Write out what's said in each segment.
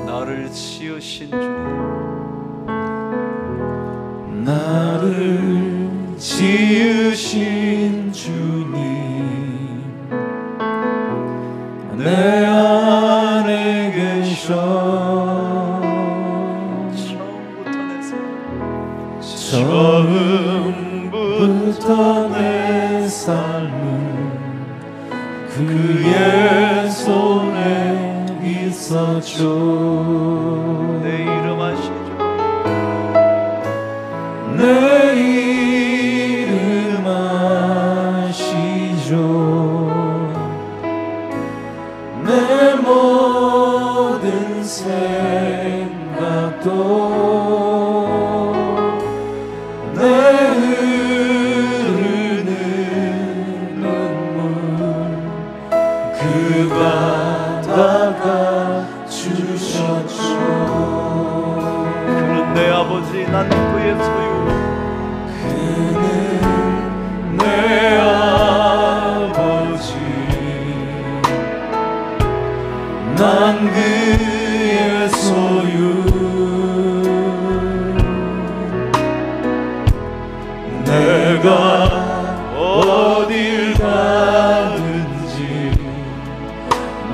나를 지으신 주님, 나를 지으신 주님, 내 안에 계셔. 처음부터 내 삶은 그의 손에 있었죠. 내 이름 아시죠? 내 이름 아시죠. 내 모든 생각도 내 흐르는 눈물 그가 닦아주셨죠. 그는 내 아버지, 난 그의 소유. 그는 내 아버지, 난 그의 소유. 내가 어딜 가든지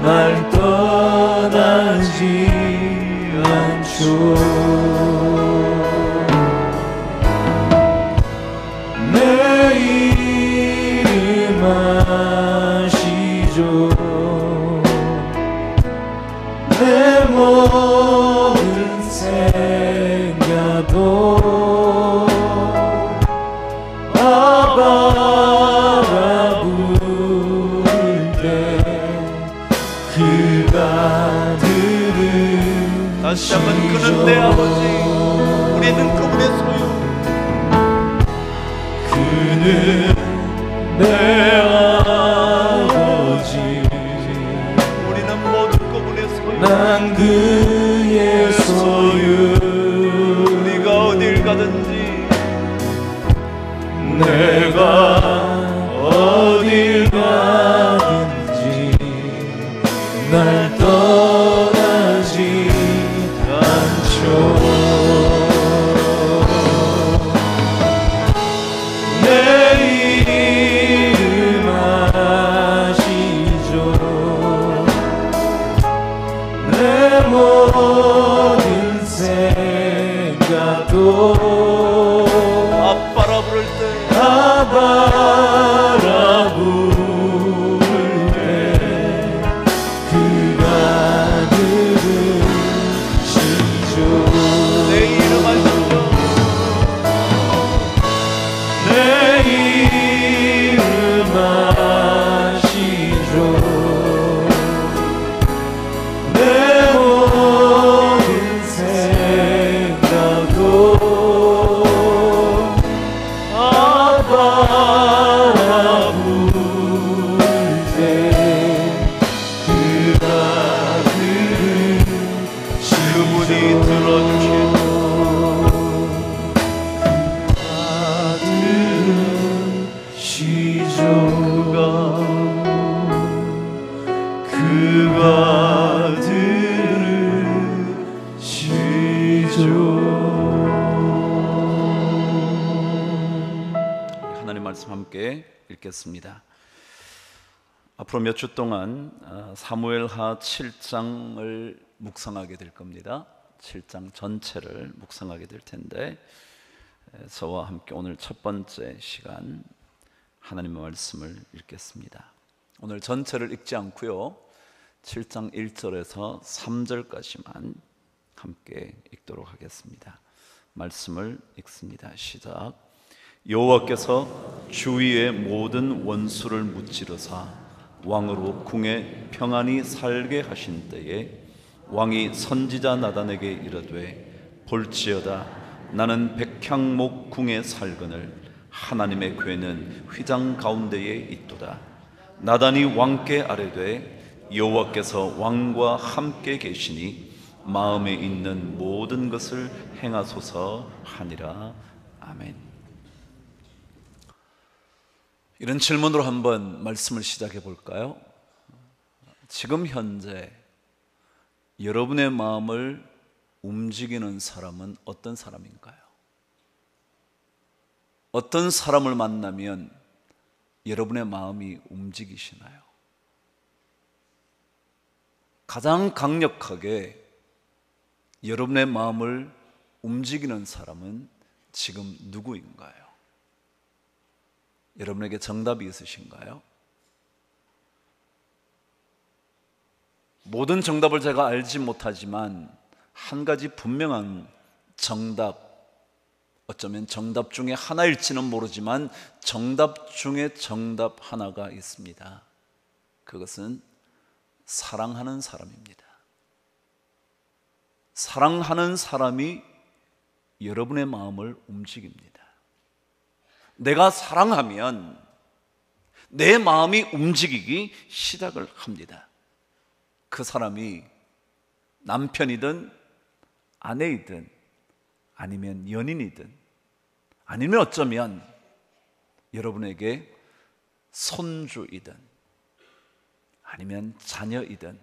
날 떠나지 않죠. 내 이름 아시죠. 내 모든 생각도 아바라 부를 때 그가 들으시죠. 다시 한번 그는 내 아버지, 우리는 그분의 소유. 그는 내 아버지, 우리는 모두 그분의 소유. 난 그의 소유. 우리가 어딜 가든지, 내가 어딜 가든지 날 떠나지 않죠. 내 이름 아시죠. 내 모든 생각도 아빠라 부를 때, 아바라 부를 때 그가 들으시죠. 내 이름 아시죠? 내 이름 아시죠. 내 모든 생각도 아바라 부를 때 그가 그분이 들어주시고 들으시죠. 그가 들으시죠. 하나님 말씀 함께 읽겠습니다. 앞으로 몇 주 동안 사무엘하 7장을 묵상하게 될 겁니다. 7장 전체를 묵상하게 될 텐데, 저와 함께 오늘 첫 번째 시간 하나님의 말씀을 읽겠습니다. 오늘 전체를 읽지 않고요, 7장 1절에서 3절까지만 함께 읽도록 하겠습니다. 말씀을 읽습니다. 시작. 여호와께서 주위의 모든 원수를 무찌르사 왕으로 궁에 평안히 살게 하신 때에 왕이 선지자 나단에게 이르되, 볼지어다 나는 백향목 궁에 살거늘 하나님의 궤는 휘장 가운데에 있도다. 나단이 왕께 아뢰되, 여호와께서 왕과 함께 계시니 마음에 있는 모든 것을 행하소서 하니라. 아멘. 이런 질문으로 한번 말씀을 시작해 볼까요? 지금 현재 여러분의 마음을 움직이는 사람은 어떤 사람인가요? 어떤 사람을 만나면 여러분의 마음이 움직이시나요? 가장 강력하게 여러분의 마음을 움직이는 사람은 지금 누구인가요? 여러분에게 정답이 있으신가요? 모든 정답을 제가 알지 못하지만 한 가지 분명한 정답, 어쩌면 정답 중에 하나일지는 모르지만 정답 중에 정답 하나가 있습니다. 그것은 사랑하는 사람입니다. 사랑하는 사람이 여러분의 마음을 움직입니다. 내가 사랑하면 내 마음이 움직이기 시작을 합니다. 그 사람이 남편이든 아내이든 아니면 연인이든 아니면 어쩌면 여러분에게 손주이든 아니면 자녀이든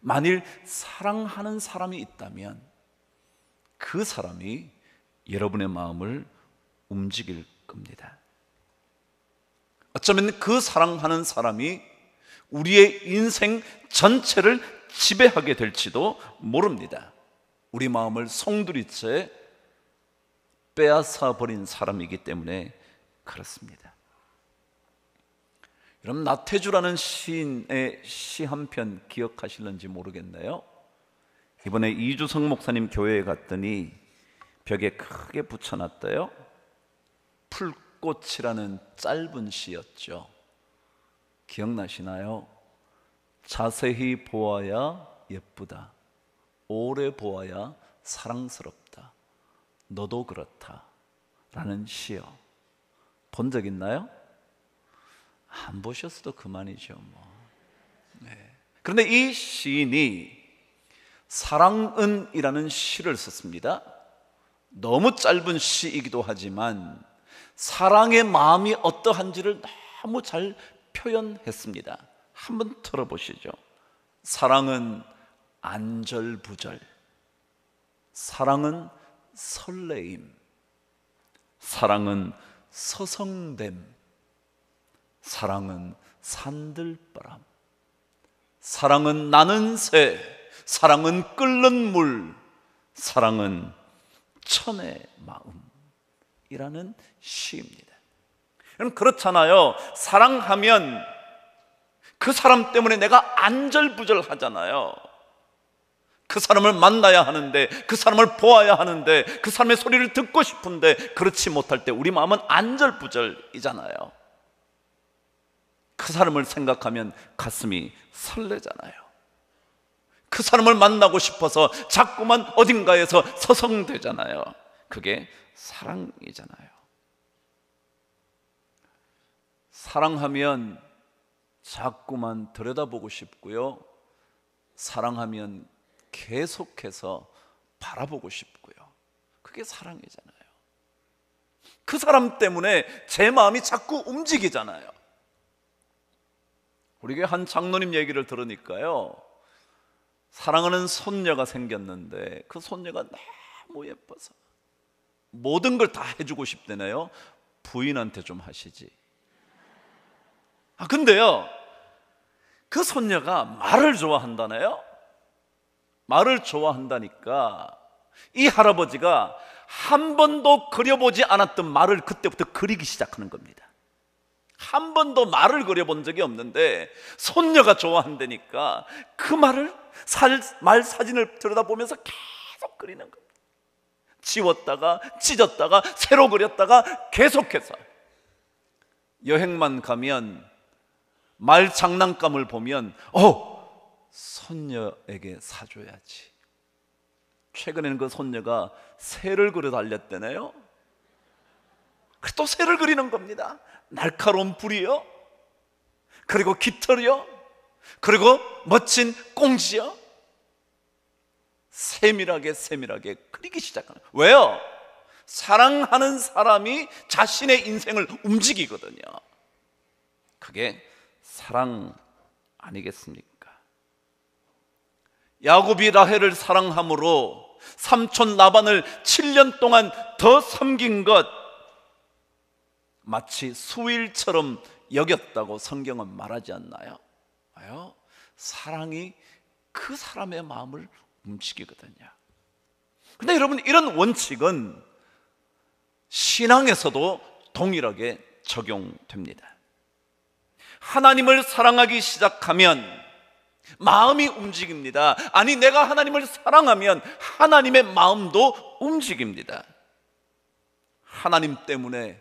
만일 사랑하는 사람이 있다면 그 사람이 여러분의 마음을 움직일 겁니다. 어쩌면 그 사랑하는 사람이 우리의 인생 전체를 지배하게 될지도 모릅니다. 우리 마음을 송두리째 빼앗아 버린 사람이기 때문에 그렇습니다. 여러분, 나태주라는 시인의 시 한 편 기억하실는지 모르겠네요. 이번에 이주성 목사님 교회에 갔더니 벽에 크게 붙여놨대요. 풀꽃이라는 짧은 시였죠. 기억나시나요? 자세히 보아야 예쁘다, 오래 보아야 사랑스럽다, 너도 그렇다 라는 시요. 본 적 있나요? 안 보셨어도 그만이죠 뭐. 네. 그런데 이 시인이 사랑은이라는 시를 썼습니다. 너무 짧은 시이기도 하지만 사랑의 마음이 어떠한지를 너무 잘 표현했습니다. 한번 들어보시죠. 사랑은 안절부절, 사랑은 설레임, 사랑은 서성됨, 사랑은 산들바람, 사랑은 나는 새, 사랑은 끓는 물, 사랑은 천의 마음이라는 시입니다. 여러분, 그렇잖아요. 사랑하면 그 사람 때문에 내가 안절부절하잖아요. 그 사람을 만나야 하는데, 그 사람을 보아야 하는데, 그 사람의 소리를 듣고 싶은데 그렇지 못할 때 우리 마음은 안절부절이잖아요. 그 사람을 생각하면 가슴이 설레잖아요. 그 사람을 만나고 싶어서 자꾸만 어딘가에서 서성대잖아요. 그게 사랑이잖아요. 사랑하면 자꾸만 들여다보고 싶고요, 사랑하면 계속해서 바라보고 싶고요. 그게 사랑이잖아요. 그 사람 때문에 제 마음이 자꾸 움직이잖아요. 우리 교회 한 장로님 얘기를 들으니까요, 사랑하는 손녀가 생겼는데 그 손녀가 너무 예뻐서 모든 걸 다 해주고 싶대네요. 부인한테 좀 하시지. 근데요, 그 손녀가 말을 좋아한다네요. 말을 좋아한다니까 이 할아버지가 한 번도 그려보지 않았던 말을 그때부터 그리기 시작하는 겁니다. 한 번도 말을 그려본 적이 없는데 손녀가 좋아한다니까 그 말을 말 사진을 들여다보면서 계속 그리는 겁니다. 지웠다가 찢었다가 새로 그렸다가 계속해서. 여행만 가면 말 장난감을 보면 손녀에게 사줘야지. 최근에는 그 손녀가 새를 그려 달렸대네요. 또 새를 그리는 겁니다. 날카로운 불이요, 그리고 깃털이요, 그리고 멋진 꽁지요. 세밀하게 그리기 시작하는 거예요. 왜요? 사랑하는 사람이 자신의 인생을 움직이거든요. 그게 사랑 아니겠습니까? 야곱이 라헬을 사랑함으로 삼촌 라반을 7년 동안 더 섬긴 것 마치 수일처럼 여겼다고 성경은 말하지 않나요? 봐요. 사랑이 그 사람의 마음을 움직이거든요. 근데 여러분, 이런 원칙은 신앙에서도 동일하게 적용됩니다. 하나님을 사랑하기 시작하면 마음이 움직입니다. 아니, 내가 하나님을 사랑하면 하나님의 마음도 움직입니다. 하나님 때문에,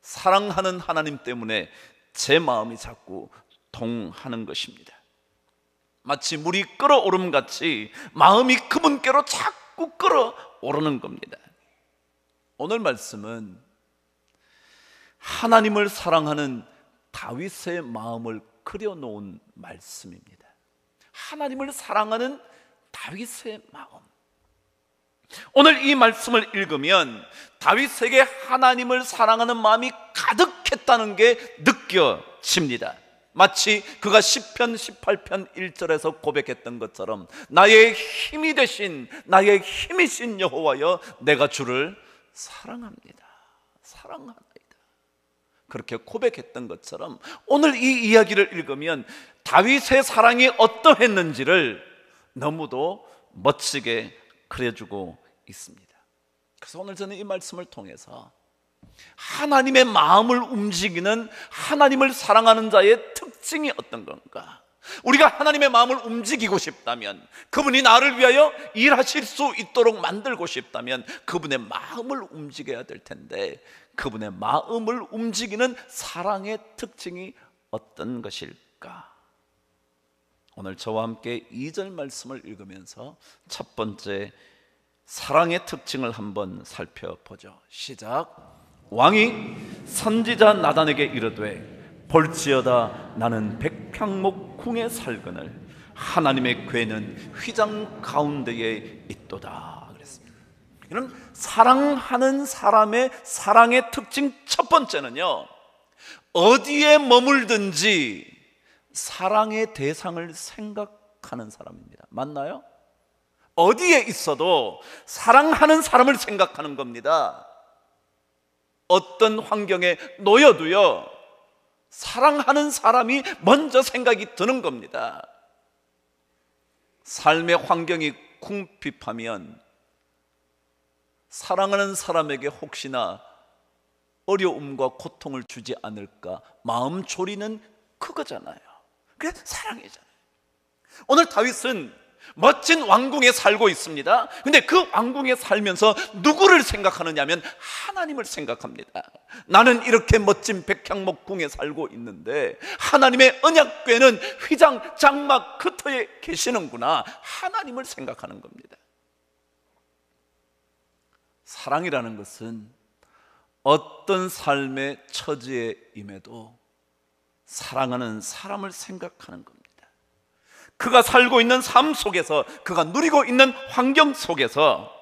사랑하는 하나님 때문에 제 마음이 자꾸 동하는 것입니다. 마치 물이 끓어오름 같이 마음이 그분께로 자꾸 끓어오르는 겁니다. 오늘 말씀은 하나님을 사랑하는 다윗의 마음을 그려놓은 말씀입니다. 하나님을 사랑하는 다윗의 마음. 오늘 이 말씀을 읽으면 다윗에게 하나님을 사랑하는 마음이 가득했다는 게 느껴집니다. 마치 그가 시편 18편 1절에서 고백했던 것처럼 나의 힘이 되신, 나의 힘이신 여호와여, 내가 주를 사랑합니다. 사랑하나이다. 그렇게 고백했던 것처럼 오늘 이 이야기를 읽으면 다윗의 사랑이 어떠했는지를 너무도 멋지게 그려주고 있습니다. 그래서 오늘 저는 이 말씀을 통해서 하나님의 마음을 움직이는, 하나님을 사랑하는 자의 특징이 어떤 건가? 우리가 하나님의 마음을 움직이고 싶다면, 그분이 나를 위하여 일하실 수 있도록 만들고 싶다면 그분의 마음을 움직여야 될 텐데, 그분의 마음을 움직이는 사랑의 특징이 어떤 것일까? 오늘 저와 함께 2절 말씀을 읽으면서 첫 번째 사랑의 특징을 한번 살펴보죠. 시작. 왕이 선지자 나단에게 이르되 볼지어다 나는 백향목 궁에 살거늘 하나님의 궤는 휘장 가운데에 있도다 그랬습니다. 이런 사랑하는 사람의 사랑의 특징 첫 번째는요, 어디에 머물든지 사랑의 대상을 생각하는 사람입니다. 맞나요? 어디에 있어도 사랑하는 사람을 생각하는 겁니다. 어떤 환경에 놓여도요, 사랑하는 사람이 먼저 생각이 드는 겁니다. 삶의 환경이 궁핍하면 사랑하는 사람에게 혹시나 어려움과 고통을 주지 않을까 마음 졸이는 그거잖아요. 그게 사랑이잖아요. 오늘 다윗은 멋진 왕궁에 살고 있습니다. 근데 그 왕궁에 살면서 누구를 생각하느냐 하면 하나님을 생각합니다. 나는 이렇게 멋진 백향목 궁에 살고 있는데 하나님의 언약궤는 휘장 장막 그 터에 계시는구나. 하나님을 생각하는 겁니다. 사랑이라는 것은 어떤 삶의 처지에 임해도 사랑하는 사람을 생각하는 겁니다. 그가 살고 있는 삶 속에서, 그가 누리고 있는 환경 속에서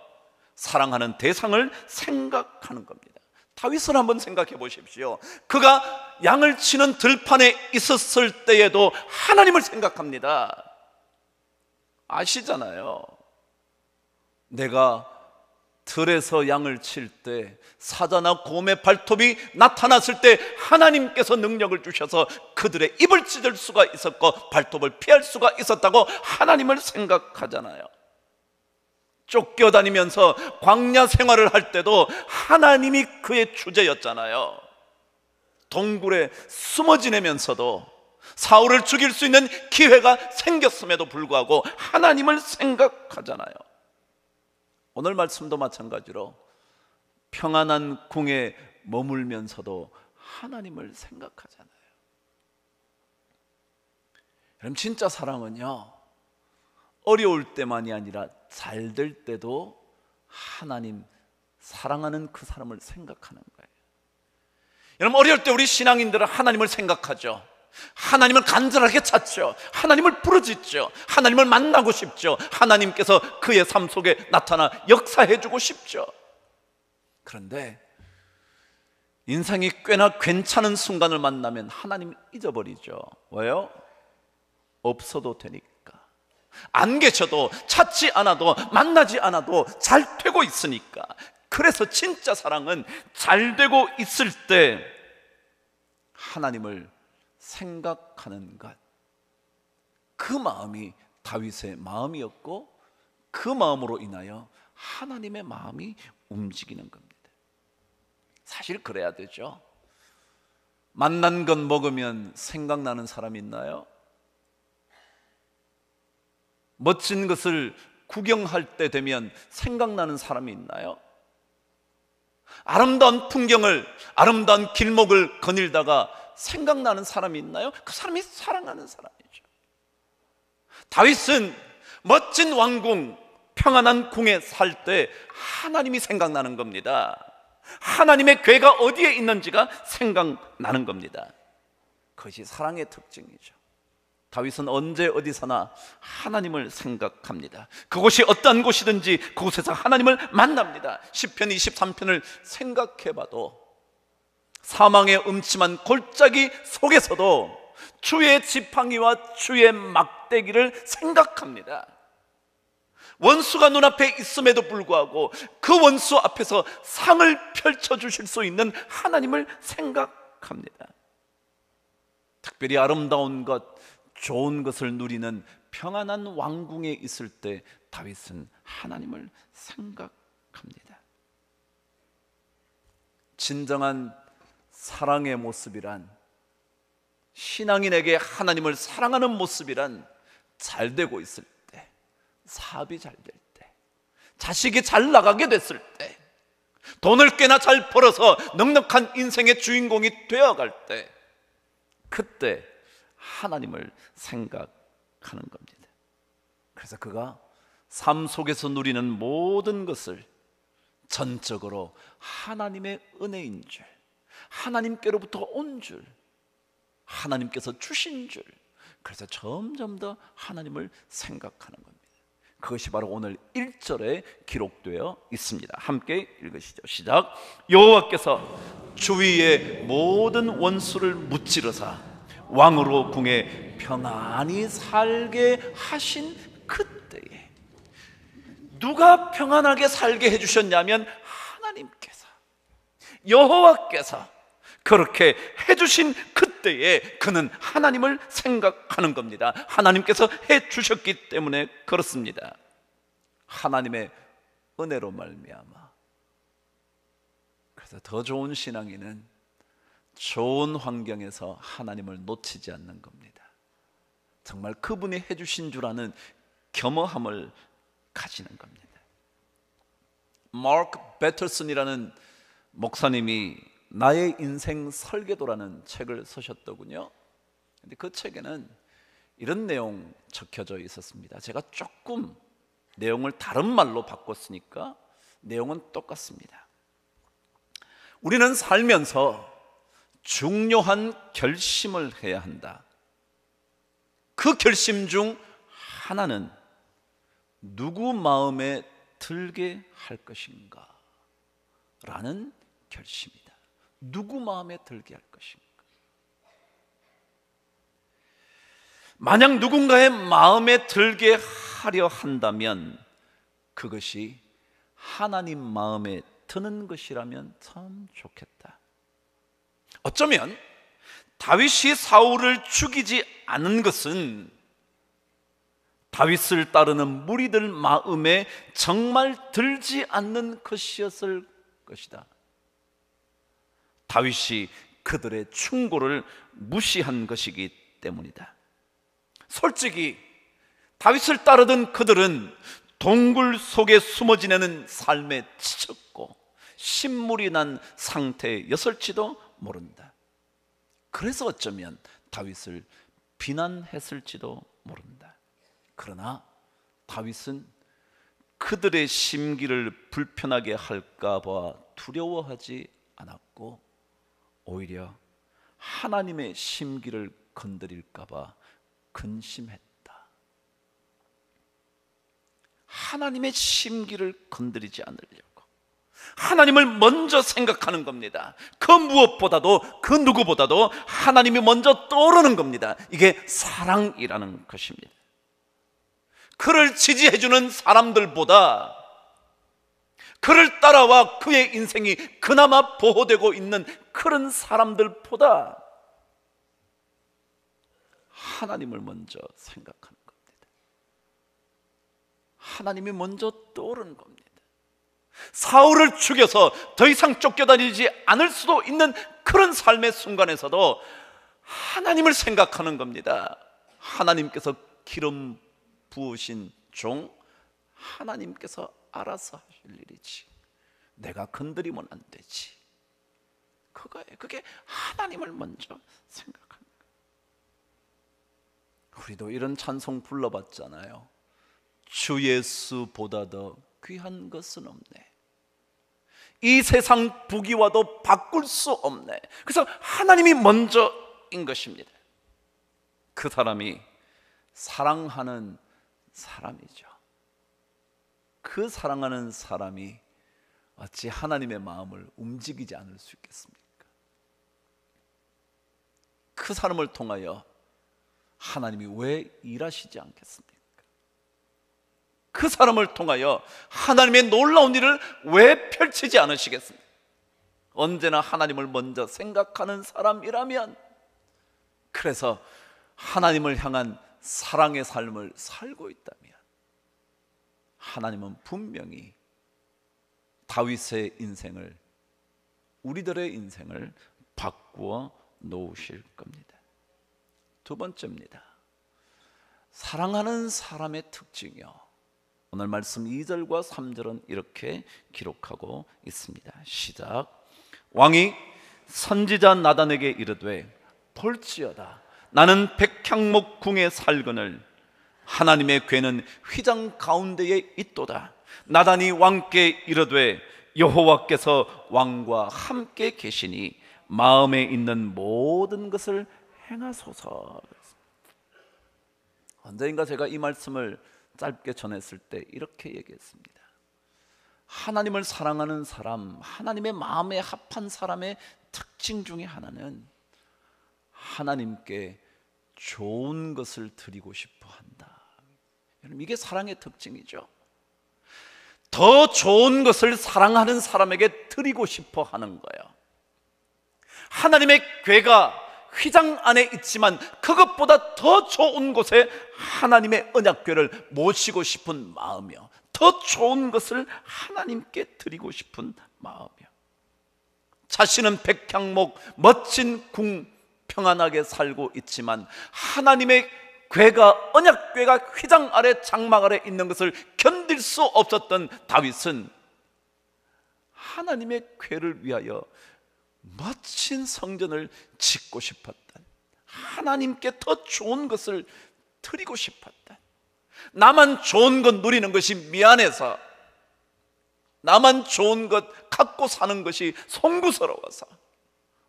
사랑하는 대상을 생각하는 겁니다. 다윗을 한번 생각해 보십시오. 그가 양을 치는 들판에 있었을 때에도 하나님을 생각합니다. 아시잖아요. 내가 들에서 양을 칠 때 사자나 곰의 발톱이 나타났을 때 하나님께서 능력을 주셔서 그들의 입을 찢을 수가 있었고 발톱을 피할 수가 있었다고 하나님을 생각하잖아요. 쫓겨다니면서 광야 생활을 할 때도 하나님이 그의 주제였잖아요. 동굴에 숨어 지내면서도 사울을 죽일 수 있는 기회가 생겼음에도 불구하고 하나님을 생각하잖아요. 오늘 말씀도 마찬가지로 평안한 궁에 머물면서도 하나님을 생각하잖아요. 여러분, 진짜 사랑은요, 어려울 때만이 아니라 잘 될 때도 하나님, 사랑하는 그 사람을 생각하는 거예요. 여러분, 어려울 때 우리 신앙인들은 하나님을 생각하죠. 하나님을 간절하게 찾죠. 하나님을 부르짖죠. 하나님을 만나고 싶죠. 하나님께서 그의 삶 속에 나타나 역사해 주고 싶죠. 그런데 인생이 꽤나 괜찮은 순간을 만나면 하나님 잊어버리죠. 왜요? 없어도 되니까. 안 계셔도, 찾지 않아도, 만나지 않아도 잘 되고 있으니까. 그래서 진짜 사랑은 잘 되고 있을 때 하나님을 생각하는 것, 그 마음이 다윗의 마음이었고, 그 마음으로 인하여 하나님의 마음이 움직이는 겁니다. 사실 그래야 되죠. 맛난 것 먹으면 생각나는 사람 있나요? 멋진 것을 구경할 때 되면 생각나는 사람이 있나요? 아름다운 풍경을, 아름다운 길목을 거닐다가 생각나는 사람이 있나요? 그 사람이 사랑하는 사람이죠. 다윗은 멋진 왕궁, 평안한 궁에 살 때 하나님이 생각나는 겁니다. 하나님의 궤가 어디에 있는지가 생각나는 겁니다. 그것이 사랑의 특징이죠. 다윗은 언제 어디서나 하나님을 생각합니다. 그곳이 어떠한 곳이든지 그곳에서 하나님을 만납니다. 시편 23편을 생각해봐도 사망의 음침한 골짜기 속에서도 주의 지팡이와 주의 막대기를 생각합니다. 원수가 눈앞에 있음에도 불구하고 그 원수 앞에서 상을 펼쳐주실 수 있는 하나님을 생각합니다. 특별히 아름다운 것, 좋은 것을 누리는 평안한 왕궁에 있을 때 다윗은 하나님을 생각합니다. 진정한 사랑의 모습이란, 신앙인에게 하나님을 사랑하는 모습이란 잘 되고 있을 때, 사업이 잘 될 때, 자식이 잘 나가게 됐을 때, 돈을 꽤나 잘 벌어서 넉넉한 인생의 주인공이 되어갈 때, 그때 하나님을 생각하는 겁니다. 그래서 그가 삶 속에서 누리는 모든 것을 전적으로 하나님의 은혜인 줄, 하나님께로부터 온 줄, 하나님께서 주신 줄, 그래서 점점 더 하나님을 생각하는 겁니다. 그것이 바로 오늘 1절에 기록되어 있습니다. 함께 읽으시죠. 시작. 여호와께서 주위의 모든 원수를 무찌르사 왕으로 궁에 평안히 살게 하신 그때에, 누가 평안하게 살게 해주셨냐면 하나님께서, 여호와께서 그렇게 해주신 그때에 그는 하나님을 생각하는 겁니다. 하나님께서 해주셨기 때문에 그렇습니다. 하나님의 은혜로 말미암아. 그래서 더 좋은 신앙인은 좋은 환경에서 하나님을 놓치지 않는 겁니다. 정말 그분이 해주신 줄 아는 겸허함을 가지는 겁니다. 마크 배터슨이라는 목사님이 나의 인생 설계도라는 책을 쓰셨더군요. 근데 그 책에는 이런 내용 적혀져 있었습니다. 제가 조금 내용을 다른 말로 바꿨으니까 내용은 똑같습니다. 우리는 살면서 중요한 결심을 해야 한다. 그 결심 중 하나는 누구 마음에 들게 할 것인가 라는 결심이다. 누구 마음에 들게 할 것인가. 만약 누군가의 마음에 들게 하려 한다면 그것이 하나님 마음에 드는 것이라면 참 좋겠다. 어쩌면 다윗이 사울을 죽이지 않은 것은 다윗을 따르는 무리들 마음에 정말 들지 않는 것이었을 것이다. 다윗이 그들의 충고를 무시한 것이기 때문이다. 솔직히 다윗을 따르던 그들은 동굴 속에 숨어 지내는 삶에 지쳤고 신물이 난 상태였을지도 모른다. 그래서 어쩌면 다윗을 비난했을지도 모른다. 그러나 다윗은 그들의 심기를 불편하게 할까 봐 두려워하지 않았고 오히려 하나님의 심기를 건드릴까 봐 근심했다. 하나님의 심기를 건드리지 않으려고 하나님을 먼저 생각하는 겁니다. 그 무엇보다도, 그 누구보다도 하나님이 먼저 떠오르는 겁니다. 이게 사랑이라는 것입니다. 그를 지지해주는 사람들보다 그를 따라와 그의 인생이 그나마 보호되고 있는 그런 사람들보다 하나님을 먼저 생각하는 겁니다. 하나님이 먼저 떠오르는 겁니다. 사울을 죽여서 더 이상 쫓겨다니지 않을 수도 있는 그런 삶의 순간에서도 하나님을 생각하는 겁니다. 하나님께서 기름 부으신 종, 하나님께서 알아서 하실 일이지 내가 건드리면 안 되지. 그거예요. 그게 하나님을 먼저 생각하는 거예요. 우리도 이런 찬송 불러봤잖아요. 주 예수보다 더 귀한 것은 없네. 이 세상 부귀와도 바꿀 수 없네. 그래서 하나님이 먼저인 것입니다. 그 사람이 사랑하는 사람이죠. 그 사랑하는 사람이 어찌 하나님의 마음을 움직이지 않을 수 있겠습니까? 그 사람을 통하여 하나님이 왜 일하시지 않겠습니까? 그 사람을 통하여 하나님의 놀라운 일을 왜 펼치지 않으시겠습니까? 언제나 하나님을 먼저 생각하는 사람이라면, 그래서 하나님을 향한 사랑의 삶을 살고 있다면 하나님은 분명히 다윗의 인생을, 우리들의 인생을 바꾸어 놓으실 겁니다. 두 번째입니다. 사랑하는 사람의 특징이요. 오늘 말씀 2절과 3절은 이렇게 기록하고 있습니다. 시작. 왕이 선지자 나단에게 이르되 볼지어다 나는 백향목 궁에 살거늘 하나님의 궤는 휘장 가운데에 있도다. 나단이 왕께 이르되 여호와께서 왕과 함께 계시니 마음에 있는 모든 것을 행하소서. 언젠가 제가 이 말씀을 짧게 전했을 때 이렇게 얘기했습니다. 하나님을 사랑하는 사람, 하나님의 마음에 합한 사람의 특징 중에 하나는 하나님께 좋은 것을 드리고 싶어 한다. 여러분, 이게 사랑의 특징이죠. 더 좋은 것을 사랑하는 사람에게 드리고 싶어 하는 거예요. 하나님의 궤가 휘장 안에 있지만 그것보다 더 좋은 곳에 하나님의 언약궤를 모시고 싶은 마음이요, 더 좋은 것을 하나님께 드리고 싶은 마음이요. 자신은 백향목 멋진 궁 평안하게 살고 있지만 하나님의 궤가, 언약궤가 휘장 아래 장막 아래 있는 것을 견딜 수 없었던 다윗은 하나님의 궤를 위하여 멋진 성전을 짓고 싶었던, 하나님께 더 좋은 것을 드리고 싶었던, 나만 좋은 것 누리는 것이 미안해서, 나만 좋은 것 갖고 사는 것이 송구스러워서,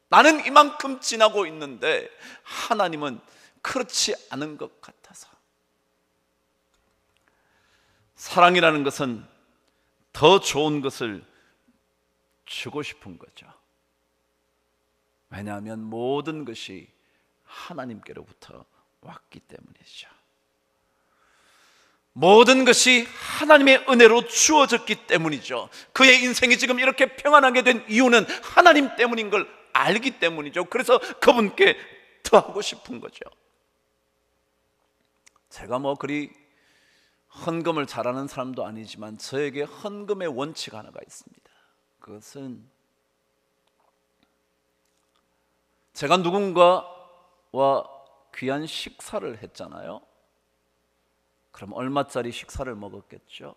나는 이만큼 지나고 있는데 하나님은 그렇지 않은 것 같아서. 사랑이라는 것은 더 좋은 것을 주고 싶은 거죠. 왜냐하면 모든 것이 하나님께로부터 왔기 때문이죠. 모든 것이 하나님의 은혜로 주어졌기 때문이죠. 그의 인생이 지금 이렇게 평안하게 된 이유는 하나님 때문인 걸 알기 때문이죠. 그래서 그분께 더하고 싶은 거죠. 제가 그리 헌금을 잘하는 사람도 아니지만 저에게 헌금의 원칙 하나가 있습니다. 그것은 제가 누군가와 귀한 식사를 했잖아요. 그럼 얼마짜리 식사를 먹었겠죠?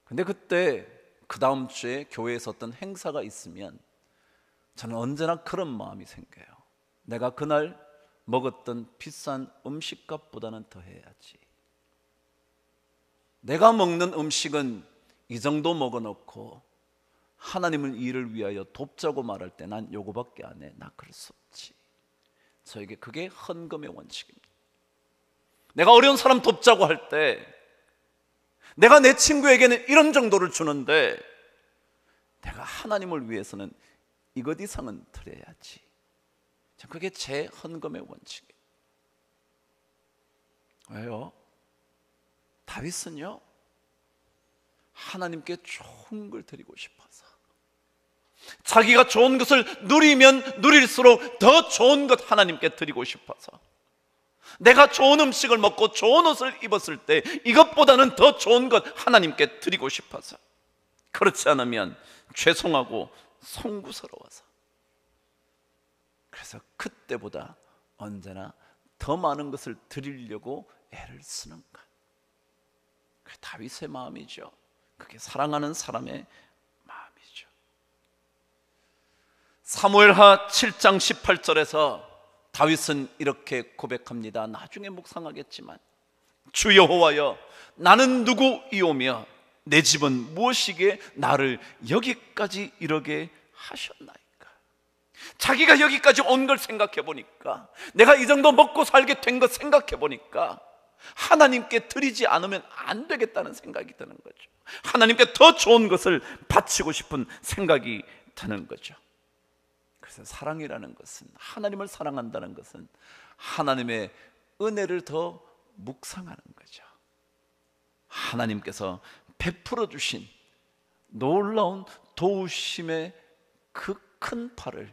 근데 그때 그 다음 주에 교회에서 어떤 행사가 있으면 저는 언제나 그런 마음이 생겨요. 내가 그날 먹었던 비싼 음식값보다는 더 해야지. 내가 먹는 음식은 이 정도 먹어놓고 하나님을 일을 위하여 돕자고 말할 때 난 요거밖에 안 해. 나 그럴 수 없지. 저에게 그게 헌금의 원칙입니다. 내가 어려운 사람 돕자고 할 때 내가 내 친구에게는 이런 정도를 주는데 내가 하나님을 위해서는 이것 이상은 드려야지. 그게 제 헌금의 원칙이에요. 왜요? 다윗은요, 하나님께 좋은 걸 드리고 싶어서, 자기가 좋은 것을 누리면 누릴수록 더 좋은 것 하나님께 드리고 싶어서, 내가 좋은 음식을 먹고 좋은 옷을 입었을 때 이것보다는 더 좋은 것 하나님께 드리고 싶어서, 그렇지 않으면 죄송하고 송구스러워서, 그래서 그때보다 언제나 더 많은 것을 드리려고 애를 쓰는 것. 그게 다윗의 마음이죠. 그게 사랑하는 사람의 마음이죠. 사무엘하 7장 18절에서 다윗은 이렇게 고백합니다. 나중에 묵상하겠지만, 주 여호와여, 나는 누구이오며 내 집은 무엇이기에 나를 여기까지 이르게 하셨나이까. 자기가 여기까지 온 걸 생각해 보니까, 내가 이 정도 먹고 살게 된 것 생각해 보니까 하나님께 드리지 않으면 안 되겠다는 생각이 드는 거죠. 하나님께 더 좋은 것을 바치고 싶은 생각이 드는 거죠. 그래서 사랑이라는 것은, 하나님을 사랑한다는 것은 하나님의 은혜를 더 묵상하는 거죠. 하나님께서 베풀어 주신 놀라운 도우심의 그 큰 팔을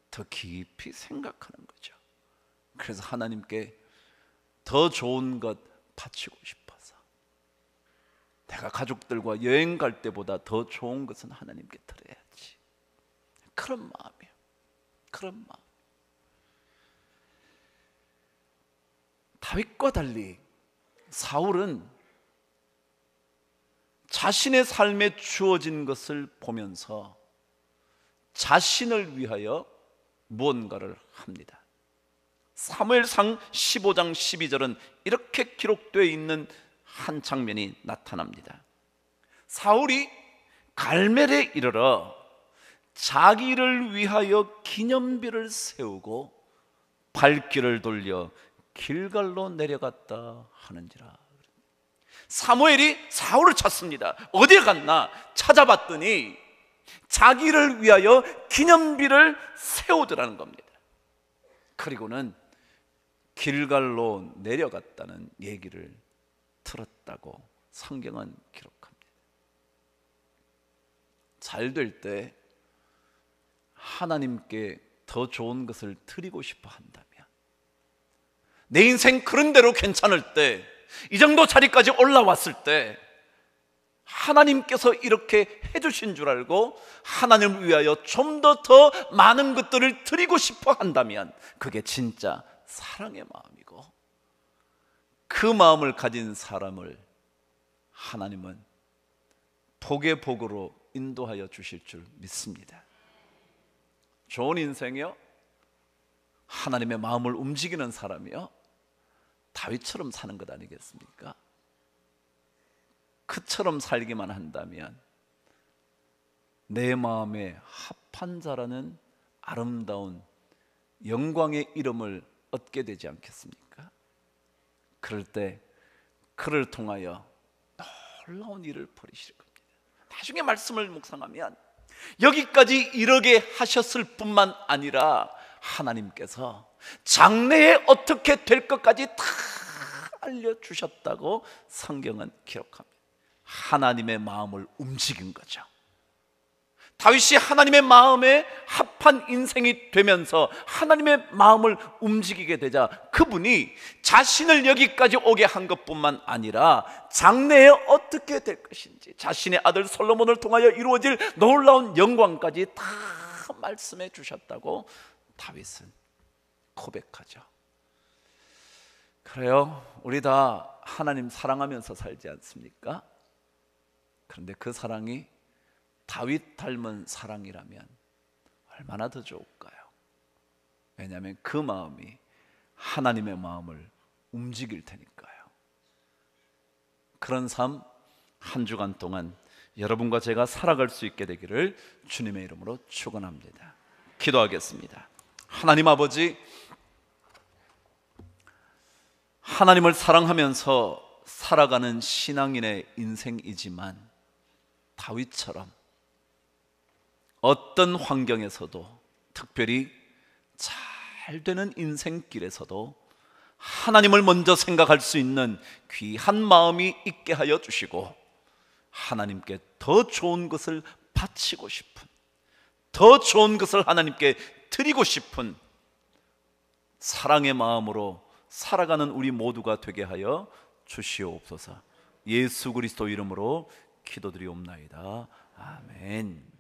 더 깊이 생각하는 거죠. 그래서 하나님께 더 좋은 것 바치고 싶어서, 내가 가족들과 여행 갈 때보다 더 좋은 것은 하나님께 드려야지, 그런 마음이에요. 그런 마음. 다윗과 달리 사울은 자신의 삶에 주어진 것을 보면서 자신을 위하여 무언가를 합니다. 사무엘상 15장 12절은 이렇게 기록되어 있는 한 장면이 나타납니다. 사울이 갈멜에 이르러 자기를 위하여 기념비를 세우고 발길을 돌려 길갈로 내려갔다 하는지라. 사무엘이 사울을 찾습니다. 어디에 갔나 찾아봤더니 자기를 위하여 기념비를 세우더라는 겁니다. 그리고는 길갈로 내려갔다는 얘기를 들었다고 성경은 기록합니다. 잘 될 때 하나님께 더 좋은 것을 드리고 싶어 한다면, 내 인생 그런 대로 괜찮을 때, 이 정도 자리까지 올라왔을 때 하나님께서 이렇게 해주신 줄 알고 하나님을 위하여 좀 더 많은 것들을 드리고 싶어 한다면 그게 진짜 사랑의 마음이고, 그 마음을 가진 사람을 하나님은 복의 복으로 인도하여 주실 줄 믿습니다. 좋은 인생이요, 하나님의 마음을 움직이는 사람이요, 다윗처럼 사는 것 아니겠습니까? 그처럼 살기만 한다면 내 마음에 합한 자라는 아름다운 영광의 이름을 얻게 되지 않겠습니까? 그럴 때 그를 통하여 놀라운 일을 벌이실 겁니다. 나중에 말씀을 묵상하면 여기까지 이르게 하셨을 뿐만 아니라 하나님께서 장래에 어떻게 될 것까지 다 알려주셨다고 성경은 기록합니다. 하나님의 마음을 움직인 거죠. 다윗이 하나님의 마음에 합한 인생이 되면서 하나님의 마음을 움직이게 되자 그분이 자신을 여기까지 오게 한 것뿐만 아니라 장래에 어떻게 될 것인지, 자신의 아들 솔로몬을 통하여 이루어질 놀라운 영광까지 다 말씀해 주셨다고 다윗은 고백하죠. 그래요, 우리 다 하나님 사랑하면서 살지 않습니까? 그런데 그 사랑이 다윗 닮은 사랑이라면 얼마나 더 좋을까요? 왜냐하면 그 마음이 하나님의 마음을 움직일 테니까요. 그런 삶 한 주간 동안 여러분과 제가 살아갈 수 있게 되기를 주님의 이름으로 축원합니다. 기도하겠습니다. 하나님 아버지, 하나님을 사랑하면서 살아가는 신앙인의 인생이지만 다윗처럼 어떤 환경에서도, 특별히 잘 되는 인생길에서도 하나님을 먼저 생각할 수 있는 귀한 마음이 있게 하여 주시고, 하나님께 더 좋은 것을 바치고 싶은, 더 좋은 것을 하나님께 드리고 싶은 사랑의 마음으로 살아가는 우리 모두가 되게 하여 주시옵소서. 예수 그리스도 이름으로 기도드리옵나이다. 아멘.